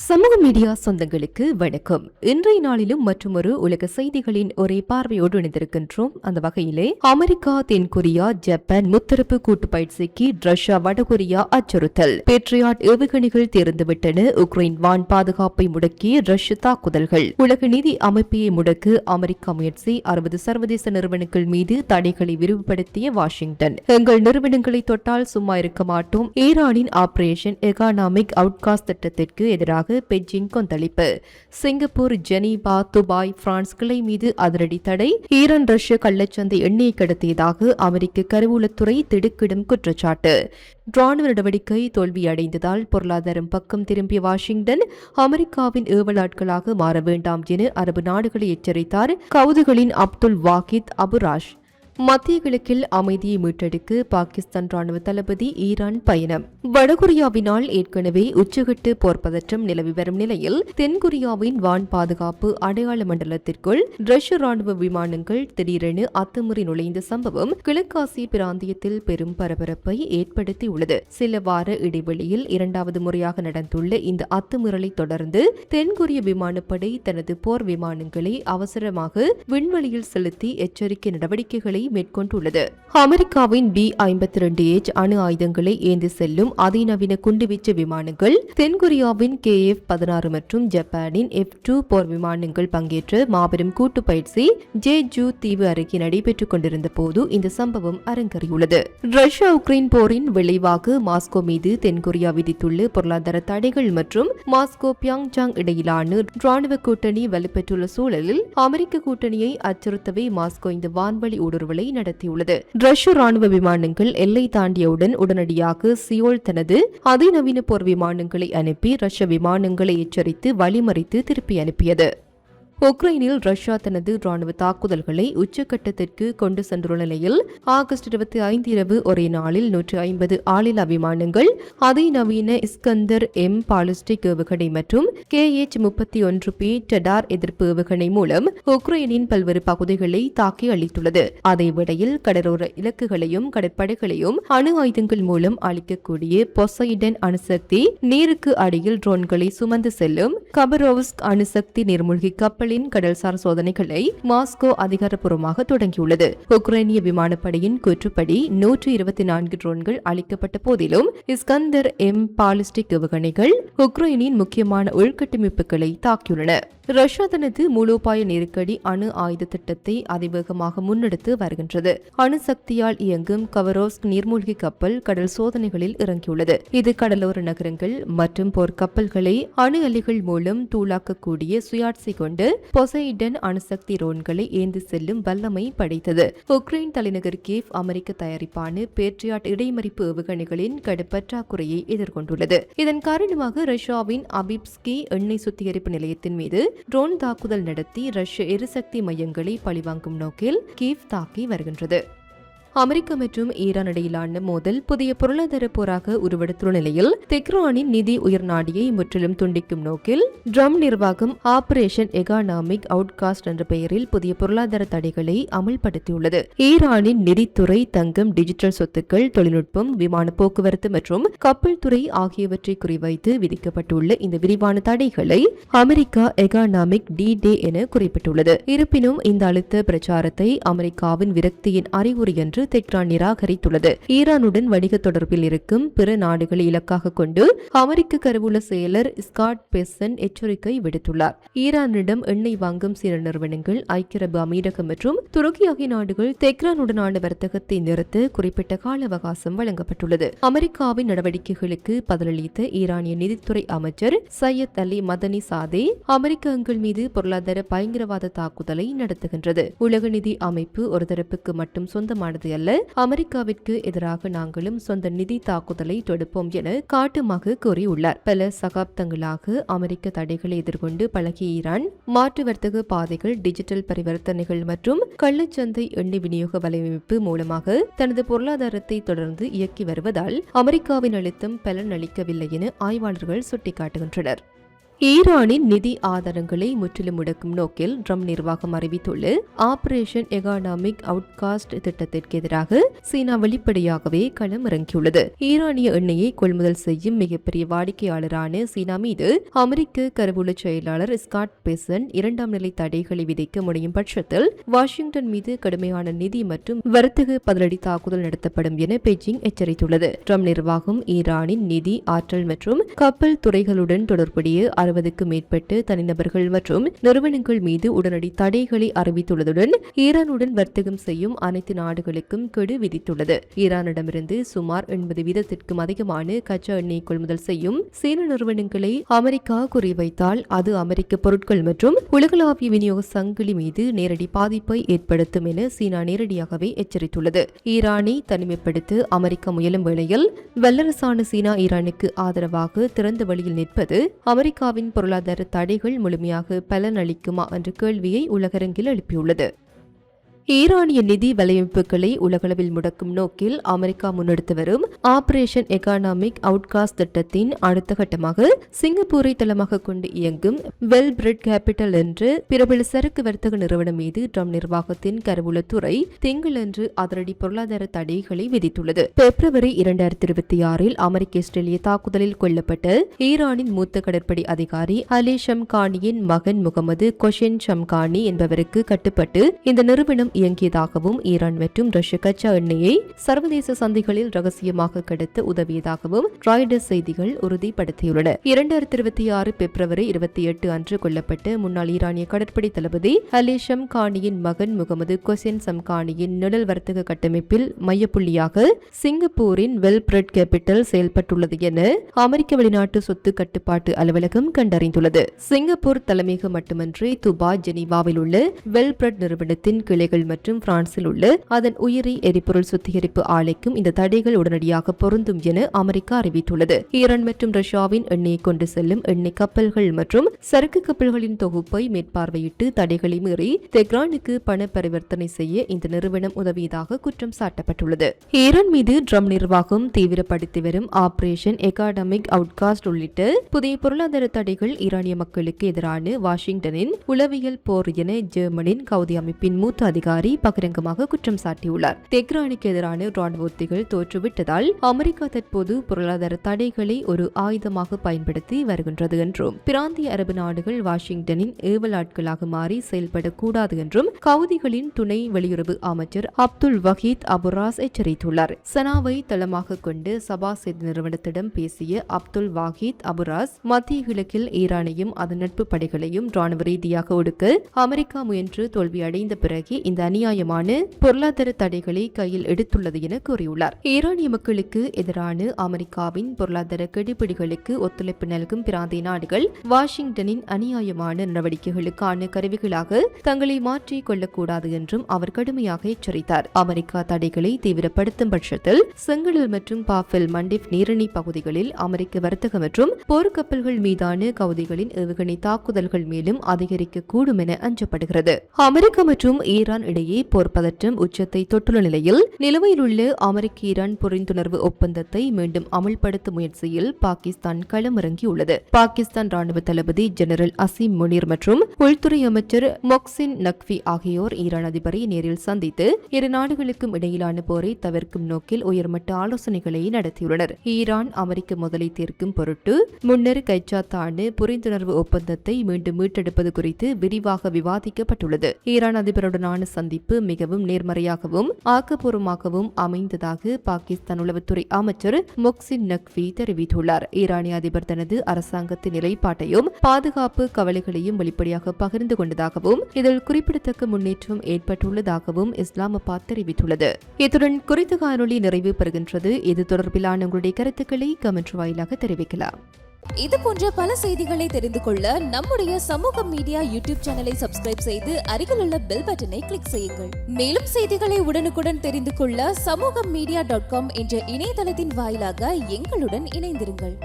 சமூக மீடியா சொந்தங்களுக்கு வணக்கம். இன்றைய நாளிலும் மற்றொரு உலக செய்திகளின் ஒரே பார்வையோடு இணைந்திருக்கின்றோம். அந்த வகையிலே அமெரிக்கா, தென்கொரியா, ஜப்பான் முத்தரப்பு கூட்டு பயிற்சிக்கு ரஷ்யா, வடகொரியா அச்சுறுத்தல். பேட்ரியாட் ஏவுகணைகள் திறந்துவிட்டன. உக்ரைன் வான் பாதுகாப்பை முடக்கிய ரஷ்ய தாக்குதல்கள். உலக நிதி அமைப்பையை முடக்க அமெரிக்கா முயற்சி. 60 சர்வதேச நிறுவனங்கள் மீது தடைகளை விரிவுபடுத்திய வாஷிங்டன். எங்கள் நிறுவனங்களை தொட்டால் சும்மா இருக்க மாட்டோம். ஈரானின் ஆபரேஷன் எகானாமிக் அவுட்காஸ்ட் திட்டத்திற்கு எதிராக பெய்ஜிங் கொந்தளிப்பு. சிங்கப்பூர், ஜெனீவா, துபாய், பிரான்ஸ் கிளை மீது அதிரடி தடை. ஈரான் ரஷ்ய கள்ளச்சந்தை எண்ணெயை கடத்தியதாக அமெரிக்க கருவூலத்துறை திடுக்கிடும் குற்றச்சாட்டு. ராணுவ நடவடிக்கை தோல்வியடைந்ததால் பொருளாதாரம் பக்கம் திரும்பிய வாஷிங்டன் அமெரிக்காவின் ஏவலாட்களாக மாற வேண்டாம் என அரபு நாடுகளை எச்சரித்தார் கவுதிகளின் அப்துல் வாஹித் அபுராஷ். மத்திய கிழக்கில் அமைதியை மீட்டெடுக்க பாகிஸ்தான் ராணுவ தளபதி ஈரான் பயணம். வடகொரியாவினால் ஏற்கனவே உச்சகட்டு போர் பதற்றம் நிலவி வரும் நிலையில் தென்கொரியாவின் வான் பாதுகாப்பு அடையாள மண்டலத்திற்குள் ரஷ்ய ராணுவ விமானங்கள் திடீரென அத்துமீறி நுழைந்த சம்பவம் கிழக்காசிய பிராந்தியத்தில் பெரும் பரபரப்பை ஏற்படுத்தியுள்ளது. சில வார இடைவெளியில் இரண்டாவது முறையாக நடந்துள்ள இந்த அத்துமீறலை தொடர்ந்து தென்கொரிய விமானப்படை தனது போர் விமானங்களை அவசரமாக விண்வெளியில் செலுத்தி எச்சரிக்கை நடவடிக்கைகளை மேற்கொண்டுள்ளது. அமெரிக்காவின் B-52H அணு ஆயுதங்களை ஏந்தி செல்லும் அதிநவீன குண்டுவீச்சு விமானங்கள், தென்கொரியாவின் KF-16 மற்றும் ஜப்பானின் F-2 போர் விமானங்கள் பங்கேற்ற மாபெரும் கூட்டு பயிற்சி ஜேஜூ தீவு அருகே நடைபெற்றுக் கொண்டிருந்த போது இந்த சம்பவம் அரங்கேறியுள்ளது. ரஷ்யா உக்ரைன் போரின் விளைவாக மாஸ்கோ மீது தென்கொரியா விதித்துள்ள பொருளாதார தடைகள் மற்றும் மாஸ்கோ பியாங்சாங் இடையிலான ராணுவ கூட்டணி வலுப்பெற்றுள்ள சூழலில் அமெரிக்க கூட்டணியை அச்சுறுத்தவே மாஸ்கோ இந்த வான்வழி ஊடுருவலை நடத்தியுள்ளது. ரஷ்ய ராணுவ விமானங்கள் எல்லை தாண்டியவுடன் உடனடியாக சியோல் தனது அதிநவீன போர் விமானங்களை அனுப்பி ரஷ்ய விமானங்களை எச்சரித்து வழிமறித்து திருப்பி அனுப்பியது. உக்ரைனில் ரஷ்யா தனது ராணுவ தாக்குதல்களை உச்சக்கட்டத்திற்கு கொண்டு சென்றுள்ள நிலையில் ஆகஸ்ட் 25 இரவு ஒரே நாளில் 150 ஆளில்லா விமானங்கள், அதிநவீன இஸ்கந்தர் M பாலிஸ்டிக் ஏவுகணை மற்றும் KH-31B டடார் எதிர்ப்பு ஏவுகணை மூலம் உக்ரைனின் பல்வேறு பகுதிகளை தாக்கி அளித்துள்ளது. அதேவேளையில் கடலோர இலக்குகளையும் கடற்படைகளையும் அணு ஆயுதங்கள் மூலம் அளிக்கக்கூடிய பொசைடன் அணுசக்தி நீருக்கு அடியில் ட்ரோன்களை சுமந்து செல்லும் கபரோவ்ஸ்க் அணுசக்தி நீர்மூழ்கி கப்பல் கடல்சார் சோதனைகளை மாஸ்கோ அதிகாரப்பூர்வமாக தொடங்கியுள்ளது. உக்ரைனிய விமானப்படையின் கூற்றுப்படி 124 ட்ரோன்கள் அளிக்கப்பட்ட போதிலும் இஸ்கந்தர் M பாலிஸ்டிக் ஏவுகணைகள் உக்ரைனின் முக்கியமான உள்கட்டமைப்புகளை தாக்கியுள்ளன. ரஷ்யா தனது மூலோபாய நெருக்கடி அணு ஆயுத திட்டத்தை அதிவேகமாக முன்னெடுத்து வருகின்றது. அணுசக்தியால் இயங்கும் கவரோஸ்க் நீர்மூழ்கி கப்பல் கடல் சோதனைகளில் இறங்கியுள்ளது. இது கடலோர நகரங்கள் மற்றும் போர்க்கப்பல்களை அணு அலைகள் மூலம் தூளாக்கக்கூடிய சுயாட்சி கொண்டு பொசைடன் அணுசக்தி ட்ரோன்களை ஏந்தி செல்லும் வல்லமை படைத்தது. உக்ரைன் தலைநகர் கீவ் அமெரிக்க தயாரிப்பான பேட்ரியாட் இடைமறிப்பு ஏவுகணைகளின் கடுப்பற்றாக்குறையை எதிர்கொண்டுள்ளது. இதன் காரணமாக ரஷ்யாவின் அபிப்ஸ்கி எண்ணெய் சுத்திகரிப்பு நிலையத்தின் மீது ட்ரோன் தாக்குதல் நடத்தி ரஷ்ய எரிசக்தி மையங்களை பழிவாங்கும் நோக்கில் கீவ் தாக்கி வருகின்றது. அமெரிக்கா மற்றும் ஈரான் இடையிலான மோதல் புதிய பொருளாதார போராக உருவெடுத்துள்ள நிலையில் தெஹ்ரானின் நிதி உயர்நாடியை முற்றிலும் துண்டிக்கும் நோக்கில் ட்ரம்ப் நிர்வாகம் ஆபரேஷன் எகானாமிக் அவுட்காஸ்ட் என்ற பெயரில் புதிய பொருளாதார தடைகளை அமல்படுத்தியுள்ளது. ஈரானின் நிதித்துறை, தங்கம், டிஜிட்டல் சொத்துக்கள், தொழில்நுட்பம், விமான போக்குவரத்து மற்றும் கப்பல் துறை ஆகியவற்றை குறிவைத்து விதிக்கப்பட்டுள்ள இந்த விரிவான தடைகளை அமெரிக்கா எகானாமிக் D-Day என குறிப்பிட்டுள்ளது. இருப்பினும் இந்த அழுத்த பிரச்சாரத்தை அமெரிக்காவின் விரக்தியின் அறிகுறி என்று தெஹ்ரான் நிராகரித்துள்ளது. ஈரானுடன் வணிக தொடர்பில் இருக்கும் பிற நாடுகளை இலக்காக கொண்டு அமெரிக்க கருவூல செயலர் ஸ்காட் பெசன் எச்சரிக்கை விடுத்துள்ளார். ஈரானிடம் எண்ணெய் வாங்கும் சில நிறுவனங்கள், ஐக்கிய அரபு அமீரகம் மற்றும் துருக்கி ஆகிய நாடுகள் தெஹ்ரானுடனான வர்த்தகத்தை நிறுத்த குறிப்பிட்ட கால அவகாசம் வழங்கப்பட்டுள்ளது. அமெரிக்காவின் நடவடிக்கைகளுக்கு பதிலளித்த ஈரானிய நிதித்துறை அமைச்சர் சையத் அலி மதனி சாதே அமெரிக்கர்கள் மீது பொருளாதார பயங்கரவாத தாக்குதலை நடத்துகின்றது. உலக நிதி அமைப்பு ஒரு தரப்புக்கு மட்டும் சொந்தமானது அல்ல, அமெரிக்காவிற்கு எதிராக நாங்களும் சொந்த நிதி தாக்குதலை தொடுப்போம் என காட்டுமாக கூறியுள்ளார். பல சகாப்தங்களாக அமெரிக்க தடைகளை எதிர்கொண்டு பழகிய ஈரான் மாற்று வர்த்தக பாதைகள், டிஜிட்டல் பரிவர்த்தனைகள் மற்றும் கள்ளச்சந்தை எண்ணெய் விநியோக வலையமைப்பு மூலமாக தனது பொருளாதாரத்தை தொடர்ந்து இயக்கி வருவதால் அமெரிக்காவின் அழுத்தம் பலனளிக்கவில்லை என ஆய்வாளர்கள் சுட்டிக்காட்டுகின்றனர். ஈரானின் நிதி ஆதாரங்களை முற்றிலும் முடக்கும் நோக்கில் ட்ரம்ப் நிர்வாகம் அறிவித்துள்ள ஆபரேஷன் எகானாமிக் அவுட்காஸ்ட் திட்டத்திற்கு எதிராக சீனா வெளிப்படையாகவே களம் இறங்கியுள்ளது. ஈரானிய எண்ணெயை கொள்முதல் செய்யும் மிகப்பெரிய வாடிக்கையாளரான சீனா மீது அமெரிக்க கருவூல செயலாளர் ஸ்காட் பெசன்ட் 2ஆம் நிலை தடைகளை விதிக்க முடியும் பட்சத்தில் வாஷிங்டன் மீது கடுமையான நிதி மற்றும் வர்த்தக பதிலடி தாக்குதல் நடத்தப்படும் என பெய்ஜிங் எச்சரித்துள்ளது. ட்ரம்ப் நிர்வாகம் ஈரானின் நிதி, ஆற்றல் மற்றும் கப்பல் துறைகளுடன் தொடர்புடைய 60க்கும் மேற்பட்ட தனிநபர்கள் மற்றும் நிறுவனங்கள் மீது உடனடி தடைகளை அறிவித்துள்ளதுடன் ஈரானுடன் வர்த்தகம் செய்யும் அனைத்து நாடுகளுக்கும் கெடு விதித்துள்ளது. ஈரானிடமிருந்து சுமார் 80% அதிகமான கச்சா எண்ணெய் கொள்முதல் செய்யும் சீன நிறுவனங்களை அமெரிக்கா குறிவைத்தால் அது அமெரிக்க பொருட்கள் மற்றும் உலகளாவிய விநியோக சங்கிலி மீது நேரடி பாதிப்பை ஏற்படுத்தும் என சீனா நேரடியாகவே எச்சரித்துள்ளது. ஈரானை தனிமைப்படுத்த அமெரிக்கா முயலும் வேளையில் வல்லரசான சீனா ஈரானுக்கு ஆதரவாக திறந்த வழியில் நிற்பது அமெரிக்காவின் பொருளாதார தடைகள் முழுமையாக பலனளிக்குமா என்ற கேள்வியை உலகரங்கில் எழுப்பியுள்ளது. ஈரானிய நிதி வலையமைப்புகளை உலகளவில் முடக்கும் நோக்கில் அமெரிக்கா முன்னெடுத்து வரும் ஆபரேஷன் எகானாமிக் அவுட்காஸ்ட் திட்டத்தின் அடுத்த கட்டமாக சிங்கப்பூரை தளமாக கொண்டு இயங்கும் வெல் பிரெட் கேபிட்டல் என்று பிரபல சரக்கு வர்த்தக நிறுவனம் மீது ட்ரம்ப் நிர்வாகத்தின் கருவூலத்துறை திங்களன்று அதிரடி பொருளாதார தடைகளை விதித்துள்ளது. பிப்ரவரி 2026 அமெரிக்க இஸ்ரேலிய தாக்குதலில் கொல்லப்பட்ட ஈரானின் மூத்த கடற்படை அதிகாரி அலி ஷம்கானியின் மகன் முகமது கொஷென் ஷம்கானி என்பவருக்கு கட்டுப்பட்டு இந்த நிறுவனம் இயங்கியதாகவும் ஈரான் மற்றும் ரஷ்ய கச்சா எண்ணெயை சர்வதேச சந்தைகளில் ரகசியமாக கடத்த உதவியதாகவும் ராய்டர்ஸ் செய்திகள் உறுதிப்படுத்தியுள்ளன. 2026 பிப்ரவரி 28 அன்று கொல்லப்பட்ட முன்னாள் ஈரானிய கடற்படை தளபதி அலி ஷம்கானியின் மகன் முகமது கொசென் ஷம்கானியின் நிழல் வர்த்தக கட்டமைப்பில் மையப்புள்ளியாக சிங்கப்பூரின் வெல் பிரெட் கேபிட்டல் செயல்பட்டுள்ளது என அமெரிக்க வெளிநாட்டு சொத்து கட்டுப்பாட்டு அலுவலகம் கண்டறிந்துள்ளது. சிங்கப்பூர் தலைமையகம் மட்டுமன்றி துபாய், ஜெனீவாவில் உள்ள வெல் பிரெட் நிறுவனத்தின் கிளைகள் மற்றும் பிரான்சில் உள்ள அதன் உயிரி எரிபொருள் சுத்திகரிப்பு ஆலைக்கும் இந்த தடைகள் உடனடியாக பொருந்தும் என அமெரிக்கா அறிவித்துள்ளது. ஈரான் மற்றும் ரஷ்யாவின் எண்ணெயை கொண்டு செல்லும் எண்ணெய் கப்பல்கள் மற்றும் சரக்கு கப்பல்களின் தொகுப்பை மேற்பார்வையிட்டு தடைகளை மீறி தெஹ்ரானுக்கு பண பரிவர்த்தனை செய்ய இந்த நிறுவனம் உதவியதாக குற்றம் சாட்டப்பட்டுள்ளது. ஈரான் மீது ட்ரம்ப் நிர்வாகம் தீவிரப்படுத்தி வரும் ஆபரேஷன் எகானாமிக் அவுட்காஸ்ட் உள்ளிட்ட புதிய பொருளாதார தடைகள் ஈரானிய மக்களுக்கு எதிரான வாஷிங்டனின் உளவியல் போர் என ஜெர்மனின் கவுதி அமைப்பின் மூத்த அதிகாரி பகிரங்கமாக குற்றம் சாட்டியுள்ளார். தெஹ்ரானுக்கு எதிரான ராணுவ உத்திகள் தோற்றுவிட்டதால் அமெரிக்கா தற்போது பொருளாதார தடைகளை ஒரு ஆயுதமாக பயன்படுத்தி வருகின்றது என்றும் பிராந்திய அரபு நாடுகள் வாஷிங்டனின் ஏவலாட்களாக மாறி செயல்படக்கூடாது என்றும் கவுதிகளின் துணை வெளியுறவு அமைச்சர் அப்துல் வஹீத் அபுராஸ் எச்சரித்துள்ளார். சனாவை தளமாக கொண்டு சபா செய்தி நிறுவனத்திடம் பேசிய அப்துல் வாஹித் அபுராஸ் மத்திய கிழக்கில் ஈரானையும் அதன் நட்பு படைகளையும் ராணுவ ரீதியாக ஒடுக்க அமெரிக்கா முயன்று தோல்வியடைந்த பிறகு இந்த அநியாயமான பொருளாதார தடைகளை கையில் எடுத்துள்ளது என கூறியுள்ளார். ஈரானிய மக்களுக்கு எதிரான அமெரிக்காவின் பொருளாதார கெடுபிடிகளுக்கு ஒத்துழைப்பு நல்கும் பிராந்திய நாடுகள் வாஷிங்டனின் அநியாயமான நடவடிக்கைகளுக்கான கருவிகளாக தங்களை மாற்றிக் கொள்ளக்கூடாது என்றும் அவர் கடுமையாக எச்சரித்தார். அமெரிக்கா தடைகளை தீவிரப்படுத்தும் பட்சத்தில் செங்கடல் மற்றும் பாஃபெல் மண்டிப் நீரிணை பகுதிகளில் அமெரிக்க வர்த்தக மற்றும் போர்க்கப்பல்கள் மீதான கவுதிகளின் ஏவுகணை தாக்குதல்கள் மேலும் அதிகரிக்கக்கூடும் என அஞ்சப்படுகிறது. அமெரிக்கா மற்றும் ஈரான் இடையே போர் பதற்றம் உச்சத்தை தொட்டுள்ள நிலையில் நிலுவையில் உள்ள அமெரிக்க ஈரான் புரிந்துணர்வு ஒப்பந்தத்தை மீண்டும் அமல்படுத்தும் முயற்சியில் பாகிஸ்தான் களமிறங்கியுள்ளது. பாகிஸ்தான் ராணுவ தளபதி ஜெனரல் அசீம் முனீர் மற்றும் உள்துறை அமைச்சர் மொக்சின் நக்வி ஆகியோர் ஈரான் அதிபரை நேரில் சந்தித்து இரு நாடுகளுக்கும் இடையிலான போரை தவிர்க்கும் நோக்கில் உயர்மட்ட ஆலோசனைகளை நடத்தியுள்ளனர். ஈரான் அமெரிக்க முதலை தீர்க்கும் பொருட்டு முன்னர் கைச்சாத்தான புரிந்துணர்வு ஒப்பந்தத்தை மீண்டும் மீட்டெடுப்பது குறித்து விரிவாக விவாதிக்கப்பட்டுள்ளது. ஈரான் அதிபருடனான சந்திப்பு மிகவும் நேர்மறையாகவும் ஆக்கப்பூர்வமாகவும் அமைந்ததாக பாகிஸ்தான் உளவுத்துறை அமைச்சர் மொக்சின் நக்வி தெரிவித்துள்ளார். ஈரானிய அதிபர் தனது அரசாங்கத்தின் நிலைப்பாட்டையும் பாதுகாப்பு கவலைகளையும் வெளிப்படையாக பகிர்ந்து கொண்டதாகவும் இதில் குறிப்பிடத்தக்க முன்னேற்றம் ஏற்பட்டுள்ளதாகவும் இஸ்லாமாபாத் தெரிவித்துள்ளது. இத்துடன் குறித்த காணொலி நிறைவு பெறுகின்றது. இது தொடர்பிலான உங்களுடைய கருத்துக்களை கமெண்ட் வாயிலாக தெரிவிக்கலாம். இது போன்ற பல செய்திகளை தெரிந்து கொள்ள நம்முடைய சமூக மீடியா யூடியூப் சேனலை சப்ஸ்கிரைப் செய்து அருகிலுள்ள பெல் பட்டனை கிளிக் செய்யுங்கள். மேலும் செய்திகளை உடனுக்குடன் தெரிந்து கொள்ள சமூகமீடியா.com என்ற இணையதளத்தின் வாயிலாக எங்களுடன் இணைந்திருங்கள்.